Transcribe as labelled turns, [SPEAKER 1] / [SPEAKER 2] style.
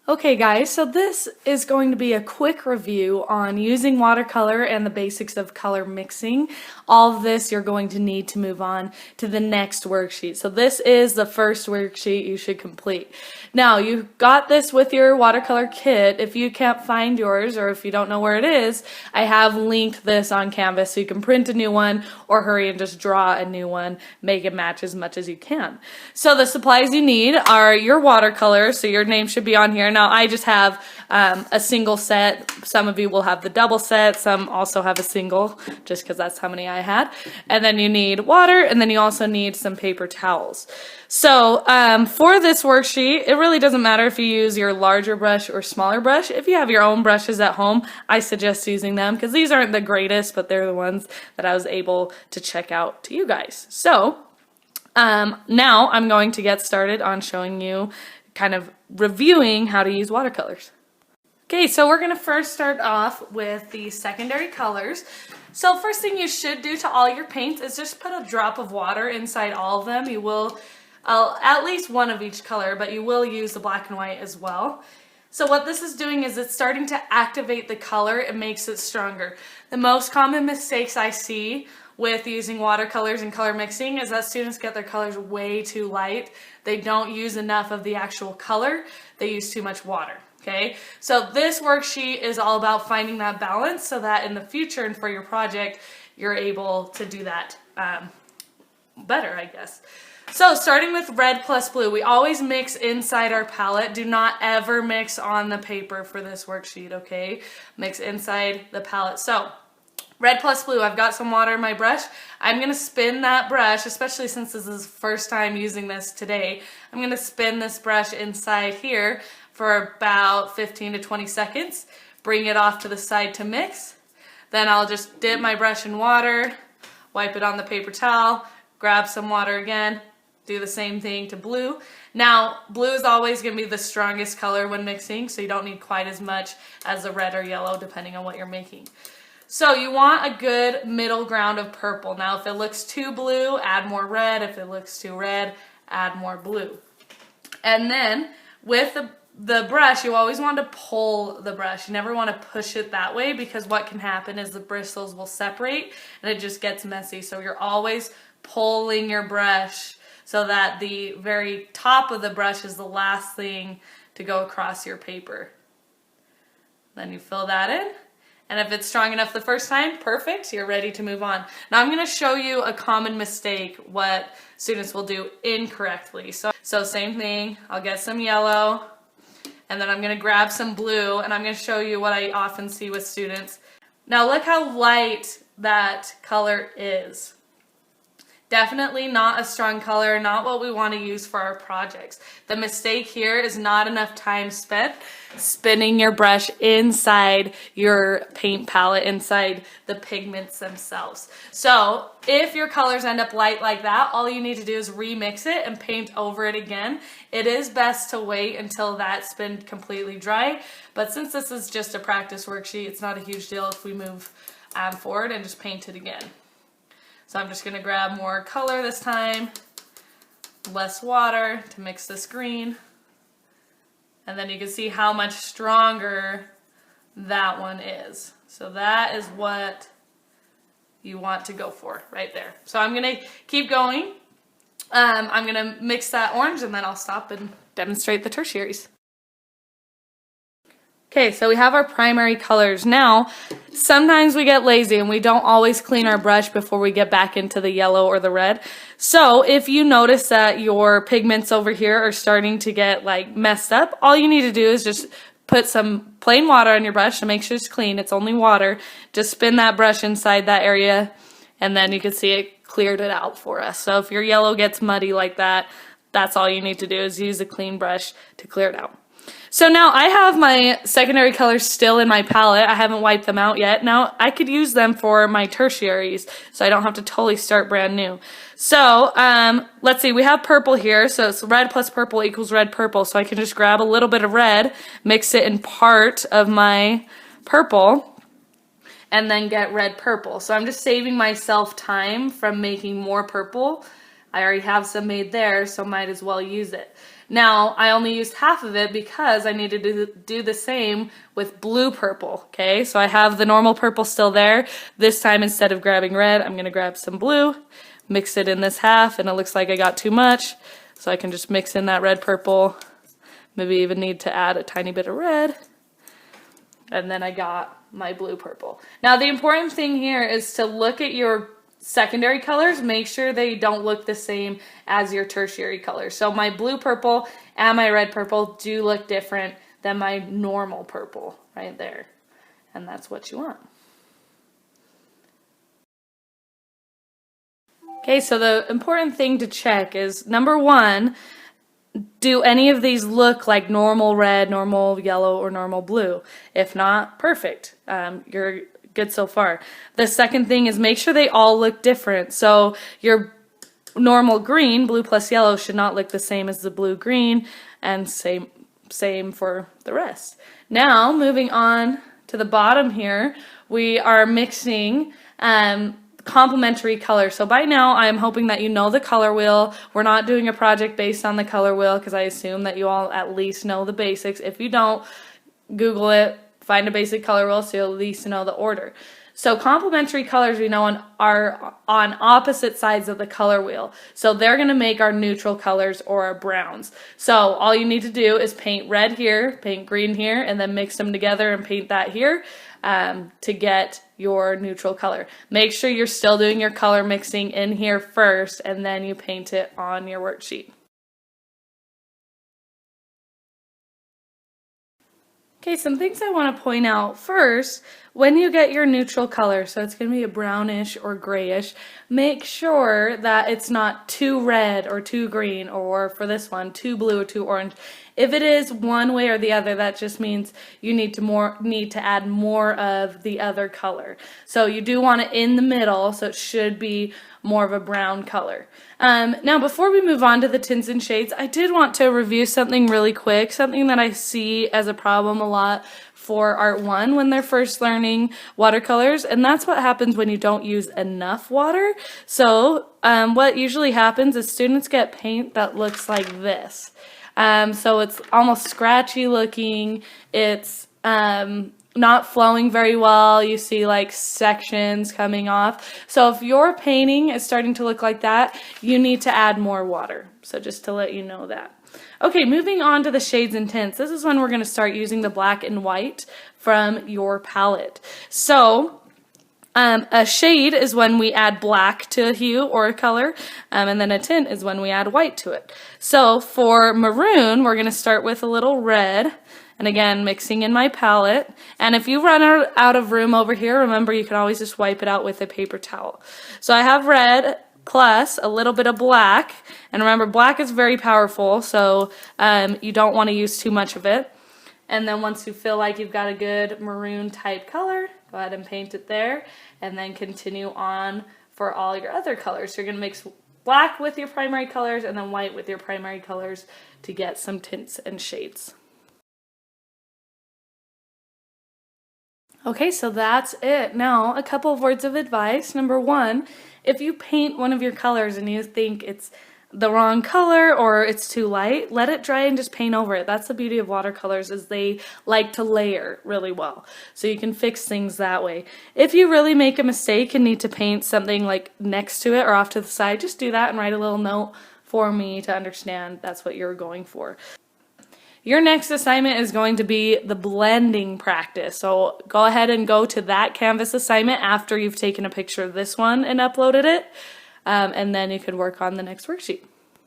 [SPEAKER 1] Okay guys, so this is going to be a quick review on using watercolor and the basics of color mixing. All of this you're going to need to move on to the next worksheet. So this is the first worksheet you should complete. Now you got this with your watercolor kit. If you can't find yours or if you don't know where it is, I have linked this on Canvas so you can print a new one or hurry and just draw a new one, make it match as much as you can. So the supplies you need are your watercolor, so your name should be on here. Now I just have a single set. Some of you will have the double set. Some also have a single, just because that's how many I had. And then you need water, and then you also need some paper towels. So for this worksheet, it really doesn't matter if you use your larger brush or smaller brush. If you have your own brushes at home, I suggest using them because these aren't the greatest, but they're the ones that I was able to check out to you guys. So now I'm going to get started on showing you kind of reviewing how to use watercolors. Okay, so we're going to first start off with the secondary colors. So first thing you should do to all your paints is just put a drop of water inside all of them. You will, at least one of each color, but you will use the black and white as well. So what this is doing is it's starting to activate the color. It makes it stronger. The most common mistakes I see with using watercolors and color mixing is that students get their colors way too light. They don't use enough of the actual color. They use too much water. Okay, so this worksheet is all about finding that balance so that in the future and for your project, you're able to do that better, I guess. So starting with red plus blue, we always mix inside our palette. Do not ever mix on the paper for this worksheet, okay? Mix inside the palette. So red plus blue, I've got some water in my brush. I'm going to spin that brush, especially since this is the first time using this today. I'm going to spin this brush inside here for about 15 to 20 seconds. Bring it off to the side to mix. Then I'll just dip my brush in water, wipe it on the paper towel, grab some water again, do the same thing to blue. Now, blue is always going to be the strongest color when mixing, so you don't need quite as much as the red or yellow, depending on what you're making. So you want a good middle ground of purple. Now if it looks too blue, add more red. If it looks too red, add more blue. And then with the brush, you always want to pull the brush. You never want to push it that way because what can happen is the bristles will separate and it just gets messy. So you're always pulling your brush so that the very top of the brush is the last thing to go across your paper. Then you fill that in. And if it's strong enough the first time, perfect, you're ready to move on. Now I'm going to show you a common mistake, what students will do incorrectly. So same thing, I'll get some yellow, and then I'm going to grab some blue, and I'm going to show you what I often see with students. Now look how light that color is. Definitely not a strong color, not what we want to use for our projects. The mistake here is not enough time spent spinning your brush inside your paint palette, inside the pigments themselves. So if your colors end up light like that, all you need to do is remix it and paint over it again. It is best to wait until that's been completely dry, but since this is just a practice worksheet, it's not a huge deal if we move forward and just paint it again. So I'm just going to grab more color this time, less water to mix this green, and then you can see how much stronger that one is. So that is what you want to go for right there. So I'm going to keep going. I'm going to mix that orange and then I'll stop and demonstrate the tertiaries. Okay, so we have our primary colors. Now, sometimes we get lazy and we don't always clean our brush before we get back into the yellow or the red. So if you notice that your pigments over here are starting to get like messed up, all you need to do is just put some plain water on your brush to make sure it's clean. It's only water. Just spin that brush inside that area and then you can see it cleared it out for us. So if your yellow gets muddy like that, that's all you need to do is use a clean brush to clear it out. So now I have my secondary colors still in my palette. I haven't wiped them out yet. Now I could use them for my tertiaries so I don't have to totally start brand new. So let's see, we have purple here. So it's red plus purple equals red purple. So I can just grab a little bit of red, mix it in part of my purple, and then get red purple. So I'm just saving myself time from making more purple I already have some made there, so might as well use it. Now, I only used half of it because I needed to do the same with blue purple, okay? So I have the normal purple still there. This time, instead of grabbing red, I'm gonna grab some blue, mix it in this half, and it looks like I got too much. So I can just mix in that red purple, maybe even need to add a tiny bit of red. And then I got my blue purple. Now, the important thing here is to look at your secondary colors, make sure they don't look the same as your tertiary colors. So my blue purple and my red purple do look different than my normal purple right there. And that's what you want. Okay, so the important thing to check is, number one, do any of these look like normal red, normal yellow, or normal blue? If not, perfect. You're good so far. The second thing is make sure they all look different. So your normal green, blue plus yellow, should not look the same as the blue green, and same for the rest. Now, moving on to the bottom here, we are mixing complementary colors. So by now, I'm hoping that you know the color wheel. We're not doing a project based on the color wheel because I assume that you all at least know the basics. If you don't, Google it, find a basic color wheel so you'll at least know the order. So complementary colors we know are on opposite sides of the color wheel. So they're going to make our neutral colors or our browns. So all you need to do is paint red here, paint green here, and then mix them together and paint that here to get your neutral color. Make sure you're still doing your color mixing in here first, and then you paint it on your worksheet. Okay, some things I want to point out. First, when you get your neutral color, so it's going to be a brownish or grayish, make sure that it's not too red or too green, or for this one, too blue or too orange. If it is one way or the other, that just means you need to add more of the other color. So you do want it in the middle, so it should be more of a brown color. Now, before we move on to the tints and shades, I did want to review something really quick, something that I see as a problem a lot for Art 1 when they're first learning watercolors, and that's what happens when you don't use enough water. So what usually happens is students get paint that looks like this. So it's almost scratchy looking, it's not flowing very well, you see like sections coming off. So if your painting is starting to look like that, you need to add more water. So just to let you know that. Okay, moving on to the shades and tints. This is when we're going to start using the black and white from your palette. So a shade is when we add black to a hue or a color, and then a tint is when we add white to it. So for maroon, we're going to start with a little red, and again, mixing in my palette. And if you run out of room over here, remember you can always just wipe it out with a paper towel. So I have red plus a little bit of black, and remember black is very powerful, so you don't want to use too much of it. And then once you feel like you've got a good maroon type color, go ahead and paint it there, and then continue on for all your other colors. So you're going to mix black with your primary colors and then white with your primary colors to get some tints and shades. Okay, so that's it. Now, a couple of words of advice. Number one, if you paint one of your colors and you think it's the wrong color or it's too light, let it dry and just paint over it. That's the beauty of watercolors, is they like to layer really well. So you can fix things that way. If you really make a mistake and need to paint something like next to it or off to the side, just do that and write a little note for me to understand that's what you're going for. Your next assignment is going to be the blending practice. So go ahead and go to that Canvas assignment after you've taken a picture of this one and uploaded it. And then you can work on the next worksheet.